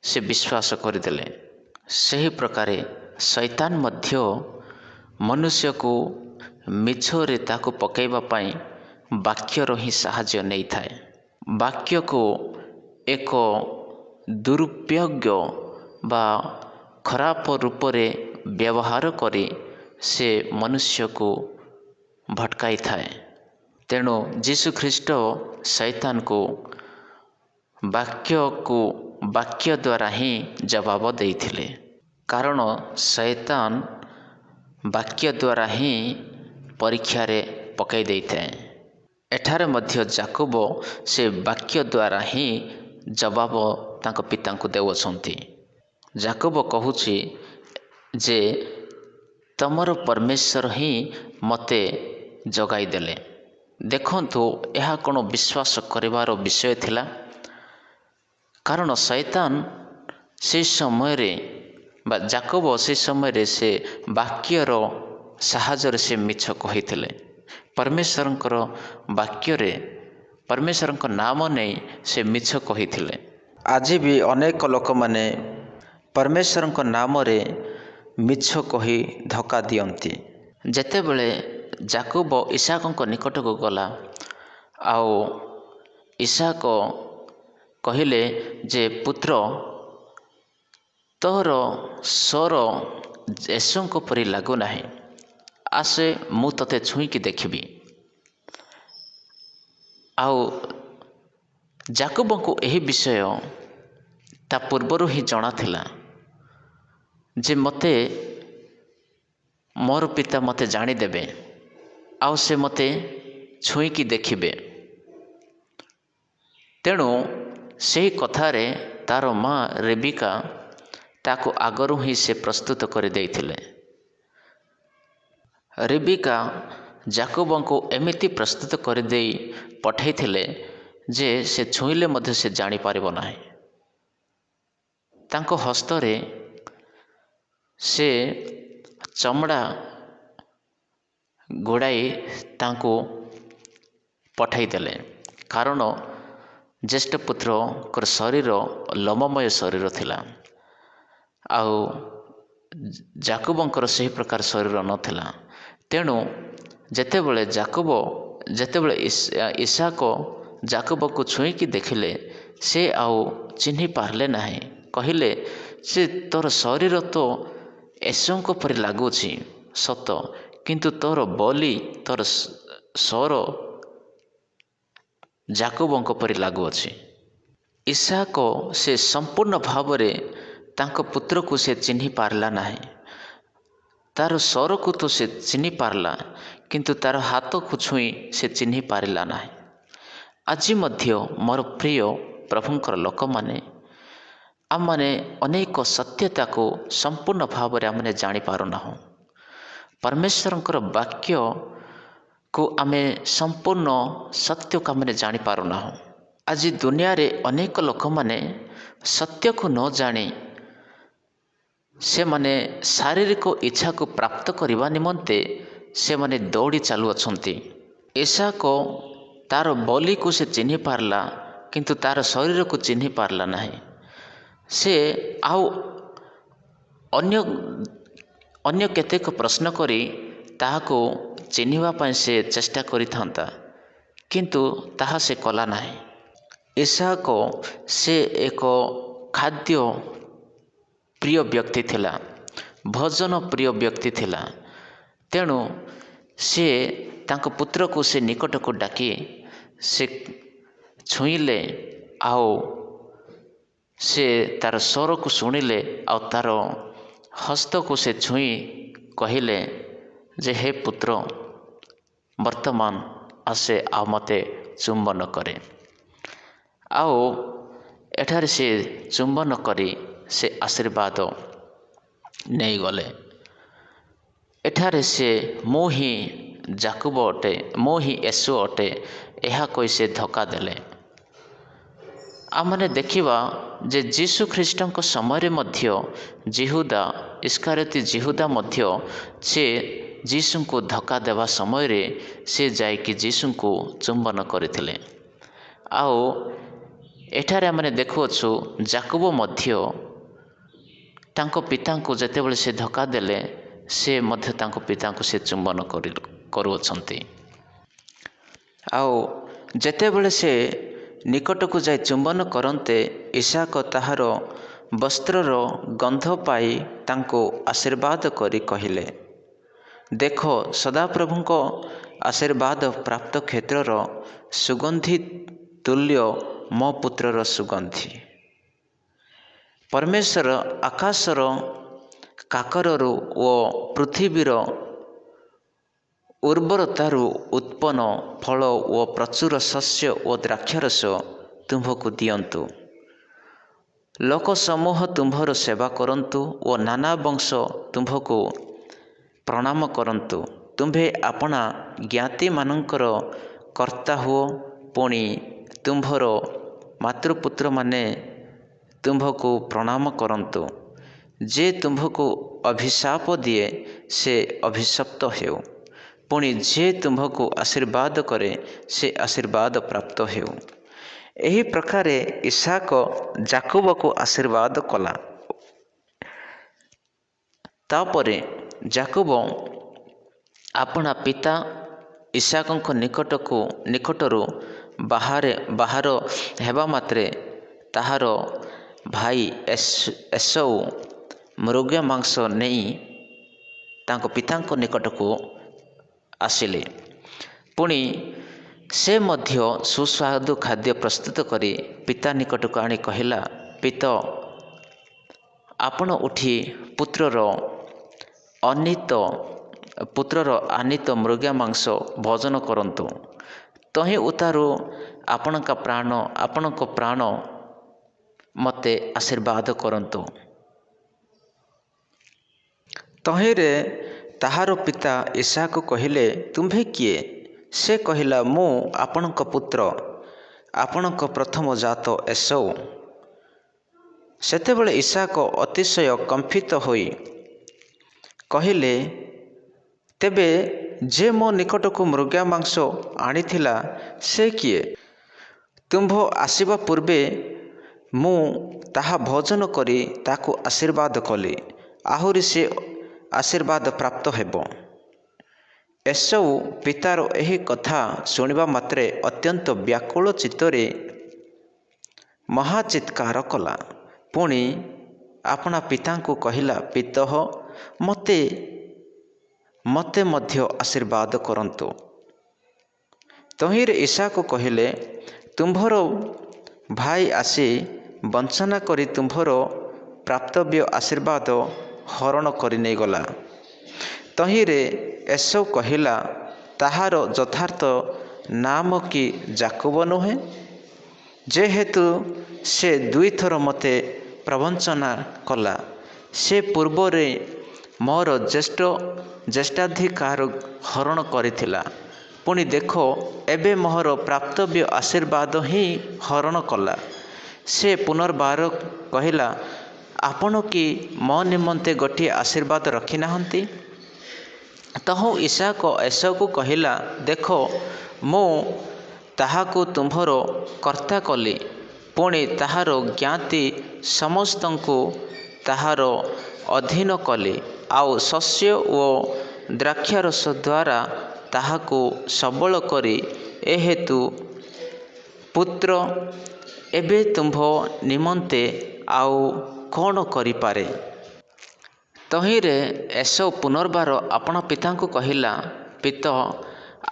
ସେ ବିଶ୍ୱାସ କରିଦେଲେ। ସେହି ପ୍ରକାରେ ଶୈତାନ ମଧ୍ୟ ମନୁଷ୍ୟକୁ ମିଛରେ ତାକୁ ପକାଇବା ପାଇଁ ବାକ୍ୟର ହିଁ ସାହାଯ୍ୟ ନେଇଥାଏ। ବାକ୍ୟକୁ ଏକ ଦୁରୁପଯୋଗ ବା ଖରାପ ରୂପରେ ବ୍ୟବହାର କରି ସେ ମନୁଷ୍ୟକୁ ଭଟକାଇଥାଏ। ତେଣୁ ଯୀଶୁଖ୍ରୀଷ୍ଟ ଶୈତାନକୁ ବାକ୍ୟ ଦ୍ୱାରା ହିଁ ଜବାବ ଦେଇଥିଲେ। କାରଣ ଶୈତାନ ବାକ୍ୟ ଦ୍ୱାରା ହିଁ ପରୀକ୍ଷାରେ ପକାଇ ଦେଇଥାଏ। ଏଠାରେ ମଧ୍ୟ ଯାକୋବ ସେ ବାକ୍ୟ ଦ୍ୱାରା ହିଁ ଜବାବ ତାଙ୍କ ପିତାଙ୍କୁ ଦେଉଅଛନ୍ତି। ଯାକୋବ କହୁଛି ଯେ ତମର ପରମେଶ୍ୱର ହିଁ ମୋତେ ଜଗାଇ ଦେଲେ। ଦେଖନ୍ତୁ, ଏହା କ'ଣ ବିଶ୍ୱାସ କରିବାର ବିଷୟ ଥିଲା? କାରଣ ଶୈତାନ ସେହି ସମୟରେ ବା ଯାକୋବ ସେହି ସମୟରେ ସେ ବାକ୍ୟର ସାହାଯ୍ୟରେ ସେ ମିଛ କହିଥିଲେ। ପରମେଶ୍ୱରଙ୍କର ବାକ୍ୟରେ ପରମେଶ୍ୱରଙ୍କ ନାମ ନେଇ ସେ ମିଛ କହିଥିଲେ। ଆଜି ବି ଅନେକ ଲୋକମାନେ ପରମେଶ୍ୱରଙ୍କ ନାମରେ ମିଛ କହି ଧୋକା ଦିଅନ୍ତି। ଯେତେବେଳେ ଯାକୋବ ଇସାକଙ୍କ ନିକଟକୁ ଗଲା, ଆଉ ଇସାକ କହିଲେ ଯେ ପୁତ୍ର, ତୋର ସ୍ୱର ଏସୋଙ୍କ ପରି ଲାଗୁନାହିଁ, ଆସେ ମୁଁ ତୋତେ ଛୁଇଁକି ଦେଖିବି। ଆଉ ଯାକୋବଙ୍କୁ ଏହି ବିଷୟ ତା ପୂର୍ବରୁ ହିଁ ଜଣାଥିଲା ଯେ ମୋର ପିତା ମୋତେ ଜାଣିଦେବେ, ଆଉ ସେ ମୋତେ ଛୁଇଁକି ଦେଖିବେ। ତେଣୁ ସେହି କଥାରେ ତାର ମା ରେବିକା ତାକୁ ଆଗରୁ ହିଁ ସେ ପ୍ରସ୍ତୁତ କରିଦେଇଥିଲେ। ରେବିକା ଯାକୋବଙ୍କୁ ଏମିତି ପ୍ରସ୍ତୁତ କରିଦେଇ ପଠାଇଥିଲେ ଯେ ସେ ଛୁଇଁଲେ ମଧ୍ୟ ସେ ଜାଣିପାରିବ ନାହିଁ। ତାଙ୍କ ହସ୍ତରେ ସେ ଚମଡ଼ା ଗୋଡ଼ାଇ ତାଙ୍କୁ ପଠାଇଦେଲେ। କାରଣ ଜ୍ୟେଷ୍ଠ ପୁତ୍ରଙ୍କର ଶରୀର ଲୋମମୟ ଶରୀର ଥିଲା, ଆଉ ଯାକୋବଙ୍କର ସେହି ପ୍ରକାର ଶରୀର ନଥିଲା। ତେଣୁ ଯେତେବେଳେ ଇସାକ ଯାକୋବକୁ ଛୁଇଁକି ଦେଖିଲେ, ସେ ଆଉ ଚିହ୍ନି ପାରିଲେ ନାହିଁ। କହିଲେ, ସେ ତୋର ଶରୀର ତ ଏସୋଙ୍କ ପରି ଲାଗୁଛି ସତ, କିନ୍ତୁ ତୋର ବୋଲି ତୋର ସ୍ୱର ଯାକୋବଙ୍କ ପରି ଲାଗୁଅଛି। ଇସାକ ସେ ସମ୍ପୂର୍ଣ୍ଣ ଭାବରେ ତାଙ୍କ ପୁତ୍ରକୁ ସେ ଚିହ୍ନି ପାରିଲା ନାହିଁ। ତାର ସ୍ୱରକୁ ତ ସେ ଚିହ୍ନି ପାରିଲା, କିନ୍ତୁ ତାର ହାତକୁ ଛୁଇଁ ସେ ଚିହ୍ନି ପାରିଲା ନାହିଁ। ଆଜି ମଧ୍ୟ ମୋର ପ୍ରିୟ ପ୍ରଭୁଙ୍କର ଲୋକମାନେ, आमने अनेक सत्यता को संपूर्ण भाव में आमने जानी पारुना। परमेश्वरंकर वाक्य को आमे संपूर्ण सत्य को आमने जानी पारुना। आज दुनिया रे अनेक लोक माने सत्य को न जानी से माने शारीरिक इच्छा को प्राप्त करने निमंते से माने दौड़ी चालू अछंती। ऐसा को तार बलि को से चिन्ह पारला किंतु तार शरीर को चिन्ह पारला नहीं। से आउ अन्य अन्य केतेक प्रश्न करी ताहाको चिन्हिबा पई से चेष्टा करि थांता किंतु ताहा से कला नहीं। इसहाक से एक खाद्य प्रिय व्यक्ति थिला, भोजन प्रिय व्यक्ति थिला। तेणु से तांको पुत्र को से निकट को डाकी से छुईले आओ से तार स्वर को शुणिले आ तार हस्त को से छुई कहिले जे हे पुत्र वर्तमान आसे आ मते चुंबन करे। आओ एठार से चुंबन करी से आशीर्वाद नहीं गले। एठार से मो ही जाकुब अटे, मो ही एसो अटे, यह कही से धक्का देले। आमने देखिबा जे जीशु ख्रीष्टों को समय मध्य जिहुदा इस्कारियोती जिहुदा मध्य से जीशु को धक्का देवा समय रे से जाइकी जीशु को चुंबन करथिले। आओ एठारे आमने देखुअछु जाकुब मध्य तांको पिता को जेतेबेले से धक्का देले से मध्य तांको पिता को से चुंबन करुअछंती। आओ जेतेबेले से निकट को जाई चुंबन करते ईसाक ताहार वस्त्रर गंध पाई तांको आशीर्वाद करी कहिले, देखो सदाप्रभुंक आशीर्वाद प्राप्त क्षेत्रर सुगंधि तुल्य मो पुत्रर सुगंधि। परमेश्वर आकाशर काकररू ओ पृथ्वीर उर्वरतारू उत्पन्न फल ओ प्रचुर शस्य ओ द्राक्षारस तुम्भको दियंतु। लोक समूह तुम्भर सेवा करंतु ओ नाना वंश तुम्भको प्रणाम करंतु। तुम्भे अपना ज्ञाति मानकर कर्ता हुओ, पुणी तुम्भर मातृपुत्र माने तुम्भको प्रणाम करंतु। जे तुम्भको अभिशाप दिए से अभिशप्त हेउ, पुणी जे तुम्भको आशीर्वाद करे से आशीर्वाद प्राप्त हेउ। एही प्रकारे ईसाक जाकुब को आशीर्वाद कला। तापरे जाकुब अपना पिता ईसाक निकटरू बाहर हेबा मात्रे ताहार भाई एसौ मृग मांस नहीं तांको पिता निकट को आसिले। पुणी से मध्य सुस्वादु खाद्य प्रस्तुत करी पिता निकट को आनी कहिला, पिता आपण उठी पुत्रर आनित मृग मांस भोजन करंतु। तही उतारू आपणक प्राण मते आशीर्वाद करंतु। तहिरे ताहार पिता ईसाक कहिले, तुम्भे किए? से कहिला, मु आपणक पुत्र, आपणक प्रथम जात एसौ। सेतेबेले ईसाक अतिशय कंपित होई कहिले, तेबे जे मो निकट को मृगा मांस आनिथिला से किए? तुम्भ आसिबा पूर्वे मु ताहा भोजन करी ताकू आशीर्वाद कली, आहुरी से आशीर्वाद प्राप्त हेबो। एसौ पितार एही कथा शुणिबा मात्रे अत्यंत व्याकुल चित्तरे महाचित्कार कला। पुणी अपना पिता को कहिला, पितः मते मध्य आशीर्वाद करंतु। तहिरे ईसाक कहिले, तुम्भर भाई आसी वंचना करी तुम्भर प्राप्तव्य आशीर्वाद हरण करि नै गला। तहिरे एसौ कहिला, ताहार यथार्थ नाम कि जाकुब नुहे? जेहेतु से दुई थर मते ପ୍ରବଞ୍ଚନା କଲା, ସେ ପୂର୍ବରେ ମୋର ଜ୍ୟେଷ୍ଠାଧିକାର ହରଣ କରିଥିଲା, ପୁଣି ଦେଖ ଏବେ ମୋହର ପ୍ରାପ୍ତବ୍ୟ ଆଶୀର୍ବାଦ ହିଁ ହରଣ କଲା। ସେ ପୁନର୍ବାର କହିଲା, ଆପଣ କି ମୋ ନିମନ୍ତେ ଗୋଟିଏ ଆଶୀର୍ବାଦ ରଖିନାହାନ୍ତି? ତହୁଁ ଇସାକ ଏସଉକୁ କହିଲା, ଦେଖ ମୁଁ ତାହାକୁ ତୁମ୍ଭର କର୍ତ୍ତା କଲି, ପୁଣି ତାହାର ଜ୍ଞାତି ସମସ୍ତଙ୍କୁ ତାହାର ଅଧୀନ କଲି, ଆଉ ଶସ୍ୟ ଓ ଦ୍ରାକ୍ଷାରସ ଦ୍ୱାରା ତାହାକୁ ସବଳ କରି ଏ ହେତୁ ପୁତ୍ର ଏବେ ତୁମ୍ଭ ନିମନ୍ତେ ଆଉ କ'ଣ କରିପାରେ? ତହିଁରେ ଏସଉ ପୁନର୍ବାର ଆପଣା ପିତାଙ୍କୁ କହିଲା, ପିତ,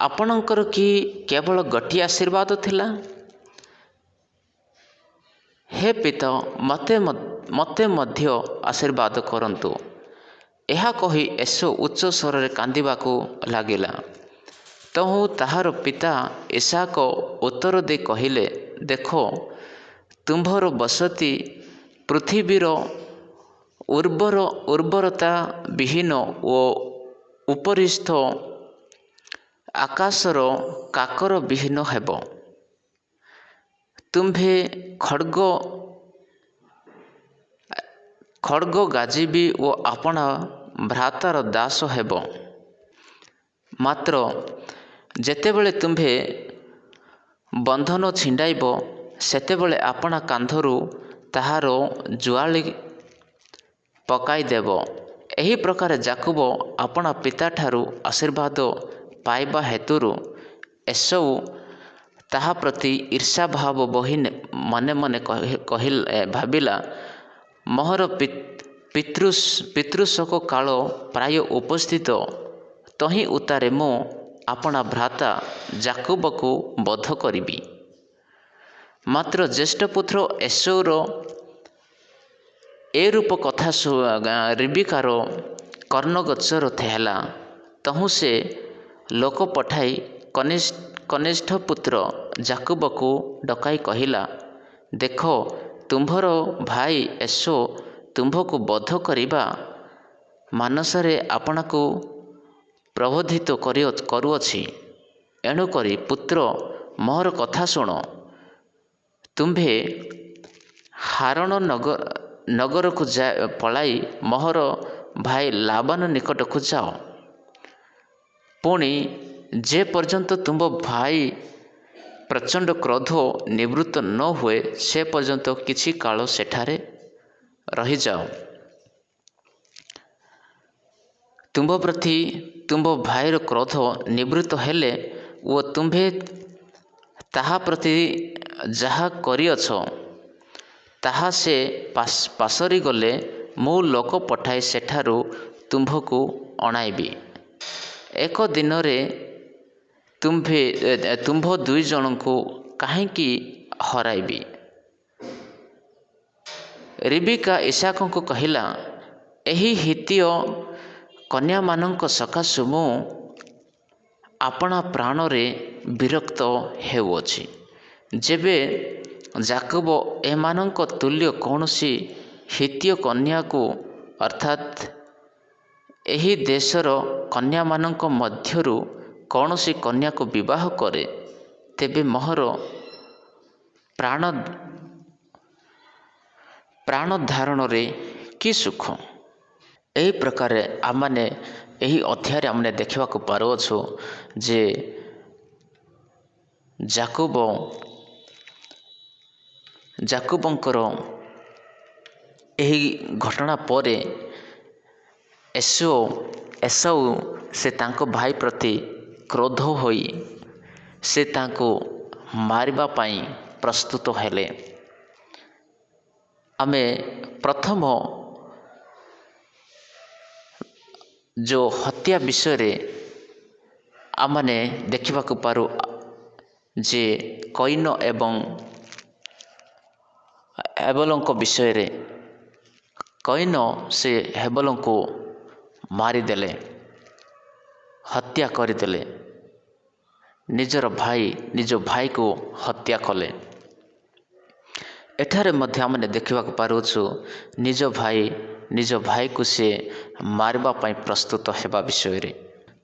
ଆପଣଙ୍କର କି କେବଳ ଗୋଟିଏ ଆଶୀର୍ବାଦ ଥିଲା? ହେ ପିତ, ମୋତେ ମଧ୍ୟ ଆଶୀର୍ବାଦ କରନ୍ତୁ। ଏହା କହି ଏସଉ ଉଚ୍ଚ ସ୍ୱରରେ କାନ୍ଦିବାକୁ ଲାଗିଲା। ତହୁଁ ତାହାର ପିତା ଇସାକ ଉତ୍ତର ଦେଇ କହିଲେ, ଦେଖ ତୁମ୍ଭର ବସତି ପୃଥିବୀର ଉର୍ବରତା ବିହୀନ ଓ ଉପରିସ୍ଥ ଆକାଶର କାକର ବିହୀନ ହେବ। ତୁମ୍ଭେ ଖଡ଼୍ଗ ଗାଜିବି ଓ ଆପଣା ଭ୍ରାତାର ଦାସ ହେବ। ମାତ୍ର ଯେତେବେଳେ ତୁମ୍ଭେ ବନ୍ଧନ ଛିଣ୍ଡାଇବ, ସେତେବେଳେ ଆପଣା କାନ୍ଧରୁ ତାହାର ଜୁଆଳି ପକାଇଦେବ। ଏହି ପ୍ରକାର ଯାକୋବ ଆପଣା ପିତାଠାରୁ ଆଶୀର୍ବାଦ ପାଇବା ହେତୁରୁ ଏସଉ ତାହା ପ୍ରତି ଈର୍ଷାଭାବ ବହି ମନେ ମନେ ଭାବିଲା, ମୋହର ପିତୃଶୋକ କାଳ ପ୍ରାୟ ଉପସ୍ଥିତ, ତହିଁ ଉତ୍ତାରେ ମୁଁ ଆପଣା ଭ୍ରାତା ଯାକୋବକୁ ବଧ କରିବି। ମାତ୍ର ଜ୍ୟେଷ୍ଠପୁତ୍ର ଏସଉର ଏ ରୂପ କଥା ରିବିକାର କର୍ଣ୍ଣଗୋଚର ହେଲା। ତହୁଁ ସେ ଲୋକ ପଠାଇ କନିଷ୍ଠ ପୁତ୍ର ଯାକୋବକୁ ଡକାଇ କହିଲା, ଦେଖ ତୁମ୍ଭର ଭାଇ ଏସଉ ତୁମ୍ଭକୁ ବଧ କରିବା ମାନସରେ ଆପଣଙ୍କୁ ପ୍ରବୋଧିତ କରୁଅଛି। ଏଣୁକରି ପୁତ୍ର ମୋହର କଥା ଶୁଣ। ତୁମ୍ଭେ ହାରଣ ନଗରକୁ ପଳାଇ ମୋହର ଭାଇ ଲାବାନ ନିକଟକୁ ଯାଅ। ପୁଣି ଯେ ପର୍ଯ୍ୟନ୍ତ ତୁମ୍ଭ ଭାଇ ପ୍ରଚଣ୍ଡ କ୍ରୋଧ ନିବୃତ୍ତ ନ ହୁଏ, ସେ ପର୍ଯ୍ୟନ୍ତ କିଛି କାଳ ସେଠାରେ ରହିଯାଅ। ତୁମ୍ଭ ପ୍ରତି ତୁମ୍ଭ ଭାଇର କ୍ରୋଧ ନିବୃତ୍ତ ହେଲେ ଓ ତୁମ୍ଭେ ତାହା ପ୍ରତି ଯାହା କରିଅଛ ତାହା ସେ ପାସୋରି ଗଲେ, ମୁଁ ଲୋକ ପଠାଇ ସେଠାରୁ ତୁମ୍ଭକୁ ଅଣାଇବି। ଏକ ଦିନରେ ତୁମ୍ଭ ଦୁଇ ଜଣଙ୍କୁ କାହିଁକି ହରାଇବି? ରିବିକା ଇସାକଙ୍କୁ କହିଲା, ଏହି ହିତୀୟ କନ୍ୟାମାନଙ୍କ ସକାଶୁ ମୁଁ ଆପଣା ପ୍ରାଣରେ ବିରକ୍ତ ହେଉଅଛି। ଯେବେ ଯାକୋବ ଏମାନଙ୍କ ତୁଲ୍ୟ କୌଣସି ହିତୀୟ କନ୍ୟାକୁ ଅର୍ଥାତ୍ ଏହି ଦେଶର କନ୍ୟାମାନଙ୍କ ମଧ୍ୟରୁ କୌଣସି କନ୍ୟାକୁ ବିବାହ କରେ, ତେବେ ମୋହର ପ୍ରାଣଧାରଣରେ କି ସୁଖ? ଏହି ପ୍ରକାରେ ଆମମାନେ ଏହି ଅଧ୍ୟାୟରେ ଆମେ ଦେଖିବାକୁ ପାରୁଅଛୁ ଯେ ଯାକୋବଙ୍କର ଏହି ଘଟଣା ପରେ ଏସଉ ସେ ତାଙ୍କ ଭାଇ ପ୍ରତି କ୍ରୋଧ ହୋଇ ସେ ତାଙ୍କୁ ମାରିବା ପାଇଁ ପ୍ରସ୍ତୁତ ହେଲେ। ଆମେ ପ୍ରଥମ ଯେଉଁ ହତ୍ୟା ବିଷୟରେ ଆମମାନେ ଦେଖିବାକୁ ପାରୁ ଯେ କଇନ ଏବଂ ହେବଲଙ୍କ ବିଷୟରେ। କଇନ ସେ ହେବଲଙ୍କୁ ମାରିଦେଲେ, ହତ୍ୟା କରିଦେଲେ, ନିଜ ଭାଇକୁ ହତ୍ୟା କଲେ। एठारे मध्य आमने देखा पारुछु निज भाई को सी मारवा पाई प्रस्तुत हेबा विषय रे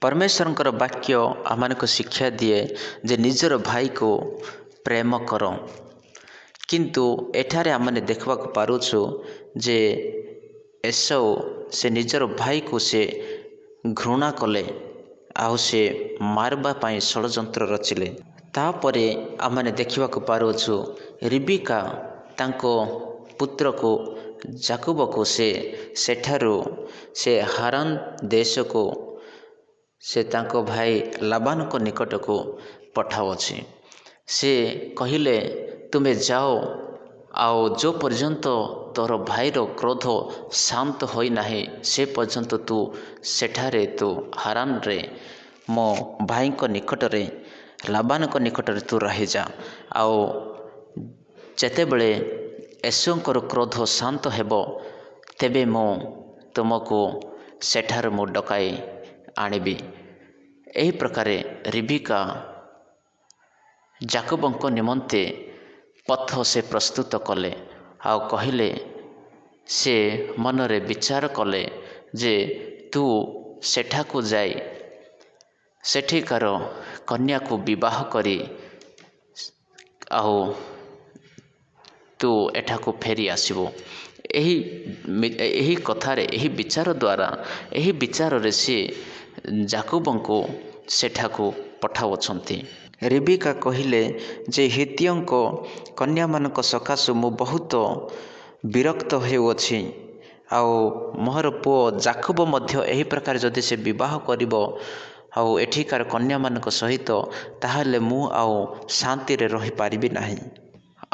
परमेश्वर वाक्य आम को शिक्षा दिए जे निजर भाई को प्रेम कर। किंतु एठारे आमने देखा पारुछु जे एसौ से निजर भाई को से घृणा कले आउ से मारवा पाई षड्यंत्र रचिले। तापरे आमने देखा पारुछु रिबिका तांको पुत्र को जाकुब को से सेठारु से हारान देश को से तांको भाई लाबान को निकट को पठाउछि। से कहिले तुमे जाओ आओ जो पर्यंत तोर भाईर क्रोध शांत होई नाही से पर्यंत तू सेठारे तू हारान रे मो भाई को निकट रे लाबान को निकट रे तू रही जा। आओ जेते बेले एसोंकर क्रोध शांत हेबो तेबे मो तुमको सेठार मु डकाई आनिबी। एही प्रकारे रिबिका जाकुबंक निमंते पथ से प्रस्तुत कले आउ कहिले से मनरे विचार कले जे तू सेठा को जाई सेठिकार कन्या को विवाह करी आउ तू एठा को फेरी आसीबो। एही कथारे एही विचार द्वारा एही विचार रे से जाकुबंको सेठा को पठाउछंती। रिबिका कहिले जे हित्यंक कन्या मानक सकाशु मु बहुत विरक्त हेउछि आउ मोहर पुओ जाकुब मध्य एही प्रकार जदि से विवाह करिवो आउ एठिकार कन्या मानक सहित ताहाले मु आउ शांति रे रहि पारिबि नाही।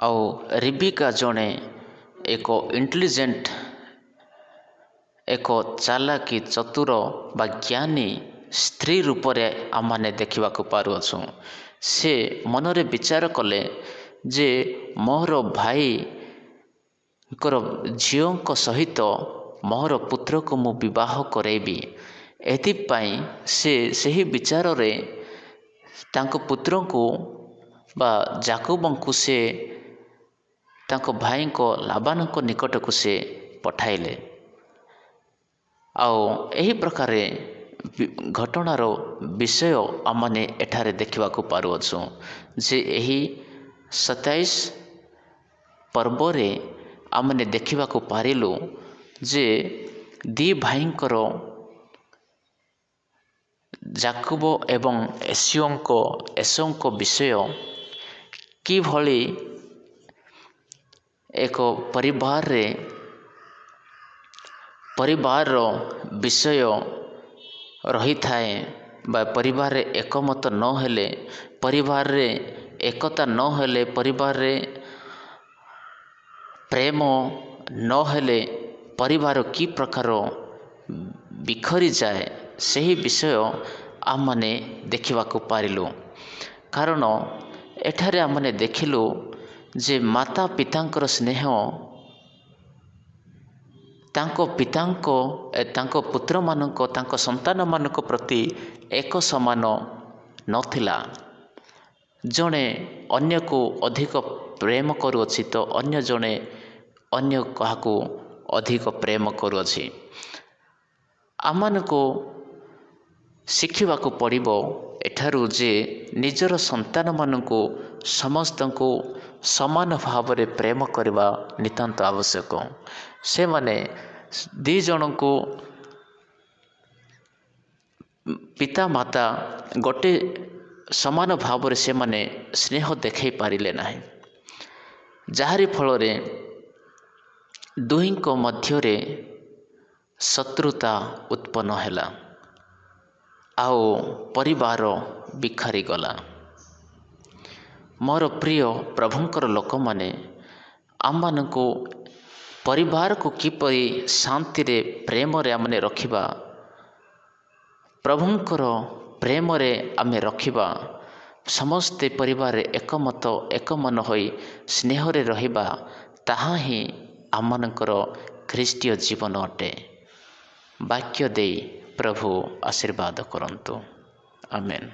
आउ रिबिका जणे एक इंटेलिजेंट एक चालाकी चतुर बा ज्ञानी स्त्री रूप रे आमाने देखा पारुअछु। से मनरे विचार कले जे मोहर भाई कर झीओं सहित मोहर पुत्र को मु विवाह करेबी। एथिपाई से सही विचार रे तांको पुत्र को बा जाकुबंकु से तांको भाई को लाबान को निकट को से पठाइले। आओ एही प्रकारे घटनार विषय आमने एठारे देखा पारुअछु जे एही 27 पर्व रे आमने देखा पारिलु जे दी भाईंकर जाकुब एवं एसोंको विषय कि भली एक परिवार विषय रही थाए बा परिवार रे एकमत न हेले परिवार रे एकता न हेले परिवार रे प्रेम न हेले परिवार कि प्रकार बिखरी जाए सही विषय आम माने देखा पारिलु। कारण एठारे आम माने देखिलु जे माता पितांकर स्नेह तांको पितांको तांको पुत्र मानक तांको संतान मानक प्रति एक समान नथिला। जणे अन्य को अधिक प्रेम करुअछि तो अन्य जणे अन्य काहाको अधिक प्रेम करुअछि। आमानको शिखिबाको पड़िबो एठारु जे निजर संतान माननको समस्तको समान भाव रे प्रेम करवा नितांत आवश्यक। से माने दी जन को पिता माता गोटे समान भाव रे से माने स्नेह देखै पारिले नाही। जाहारी फल रे दुहींको मध्य रे शत्रुता उत्पन्न हैला आओ परिवार बिखरी गला। मोर प्रिय प्रभुंकर लोक माने आम मानको परिवार को किपरि शांति रे प्रेम रे आमने रखिबा प्रभुंकर प्रेम रे आमे रखिबा समस्ते परिवार एकमत एकमन होई स्नेह रे रहिबा ताहा ही आमनकर ख्रीष्टीय जीवन अटे। वाक्य दे प्रभु आशीर्वाद करंतु। आमेन।